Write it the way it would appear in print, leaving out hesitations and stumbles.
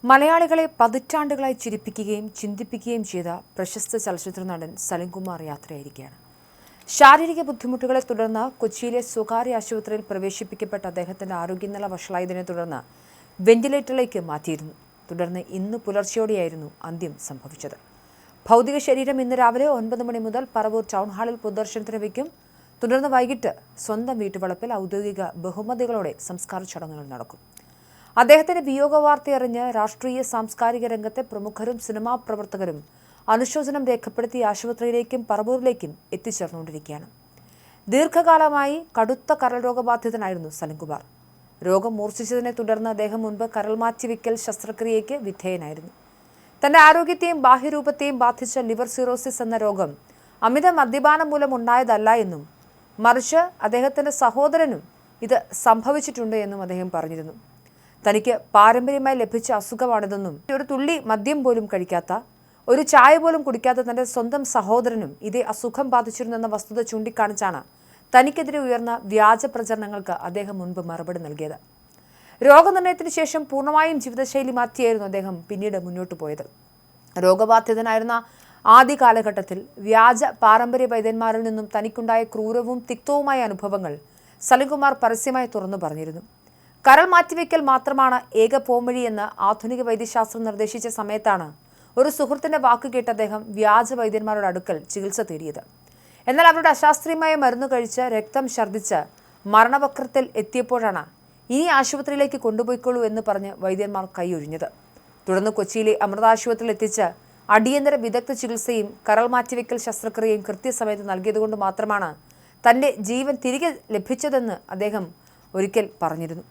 മലയാളികളെ പതിറ്റാണ്ടുകളായി ചിരിപ്പിക്കുകയും ചിന്തിപ്പിക്കുകയും ചെയ്ത പ്രശസ്ത ചലച്ചിത്ര നടൻ സലിംകുമാർ യാത്രയായിരിക്കുകയാണ്. ശാരീരിക ബുദ്ധിമുട്ടുകളെ തുടർന്ന് കൊച്ചിയിലെ സ്വകാര്യ ആശുപത്രിയിൽ പ്രവേശിപ്പിക്കപ്പെട്ട അദ്ദേഹത്തിന്റെ ആരോഗ്യനില വഷളായതിനെ തുടർന്ന് വെന്റിലേറ്ററിലേക്ക് മാറ്റിയിരുന്നു. തുടർന്ന് ഇന്ന് പുലർച്ചെയോടെയായിരുന്നു അന്ത്യം സംഭവിച്ചത്. ഭൗതിക ശരീരം ഇന്ന് രാവിലെ 9 മണി മുതൽ പറവൂർ ടൗൺ ഹാളിൽ പൊതുദർശനത്തിന് വയ്ക്കും. തുടർന്ന് വൈകിട്ട് സ്വന്തം വീട്ടുവളപ്പിൽ ഔദ്യോഗിക ബഹുമതികളോടെ സംസ്കാര ചടങ്ങുകൾ നടക്കും. അദ്ദേഹത്തിന്റെ വിയോഗവാർത്തയറിഞ്ഞ് രാഷ്ട്രീയ സാംസ്കാരിക രംഗത്തെ പ്രമുഖരും സിനിമാ പ്രവർത്തകരും അനുശോചനം രേഖപ്പെടുത്തി ആശുപത്രിയിലേക്കും പറവൂരിലേക്കും എത്തിച്ചേർന്നുകൊണ്ടിരിക്കുകയാണ്. ദീർഘകാലമായി കടുത്ത കരൾ രോഗബാധിതനായിരുന്നു സലിംകുമാർ. രോഗം മൂർച്ഛിച്ചതിനെ തുടർന്ന് അദ്ദേഹം മുൻപ് കരൾ മാറ്റിവെക്കൽ ശസ്ത്രക്രിയയ്ക്ക് വിധേയനായിരുന്നു. തന്റെ ആരോഗ്യത്തെയും ബാഹ്യരൂപത്തെയും ബാധിച്ച ലിവർ സിറോസിസ് എന്ന രോഗം അമിത മദ്യപാനം മൂലം ഉണ്ടായതല്ല എന്നും മറിച്ച് അദ്ദേഹത്തിന്റെ സഹോദരനും ഇത് സംഭവിച്ചിട്ടുണ്ട് എന്നും അദ്ദേഹം പറഞ്ഞിരുന്നു. തനിക്ക് പാരമ്പര്യമായി ലഭിച്ച അസുഖമാണിതെന്നും ഒരു തുള്ളി മദ്യം പോലും കഴിക്കാത്ത, ഒരു ചായ പോലും കുടിക്കാത്ത തന്റെ സ്വന്തം സഹോദരനും ഇതേ അസുഖം ബാധിച്ചിരുന്നെന്ന വസ്തുത ചൂണ്ടിക്കാണിച്ചാണ് തനിക്കെതിരെ ഉയർന്ന വ്യാജ പ്രചരണങ്ങൾക്ക് അദ്ദേഹം മുൻപ് മറുപടി നൽകിയത്. രോഗനിർണയത്തിന് ശേഷം പൂർണ്ണമായും ജീവിതശൈലി മാറ്റിയായിരുന്നു അദ്ദേഹം പിന്നീട് മുന്നോട്ട് പോയത്. രോഗബാധിതനായിരുന്ന ആദ്യ കാലഘട്ടത്തിൽ വ്യാജ പാരമ്പര്യ വൈദ്യന്മാരിൽ നിന്നും തനിക്കുണ്ടായ ക്രൂരവും തിക്തവുമായ അനുഭവങ്ങൾ സലിംകുമാർ പരസ്യമായി തുറന്നു പറഞ്ഞിരുന്നു. കരൾ മാറ്റിവെക്കൽ മാത്രമാണ് ഏക പോംവഴിയെന്ന് ആധുനിക വൈദ്യശാസ്ത്രം നിർദ്ദേശിച്ച സമയത്താണ് ഒരു സുഹൃത്തിന്റെ വാക്ക് കേട്ട് അദ്ദേഹം വ്യാജ വൈദ്യന്മാരുടെ അടുക്കൽ ചികിത്സ തേടിയത്. എന്നാൽ അവരുടെ അശാസ്ത്രീയമായ മരുന്ന് കഴിച്ച് രക്തം ഛർദ്ദിച്ച് മരണവക്രത്തിൽ എത്തിയപ്പോഴാണ് ഇനി ആശുപത്രിയിലേക്ക് കൊണ്ടുപോയിക്കോളൂ എന്ന് പറഞ്ഞ് വൈദ്യന്മാർ കൈയൊഴിഞ്ഞത്. തുടർന്ന് കൊച്ചിയിലെ അമൃത ആശുപത്രിയിൽ എത്തിച്ച് അടിയന്തര വിദഗ്ധ ചികിത്സയും കരൾ മാറ്റിവെക്കൽ ശസ്ത്രക്രിയയും കൃത്യസമയത്ത് നൽകിയതുകൊണ്ട് മാത്രമാണ് തന്റെ ജീവൻ തിരികെ ലഭിച്ചതെന്ന് അദ്ദേഹം ഒരിക്കൽ പറഞ്ഞിരുന്നു.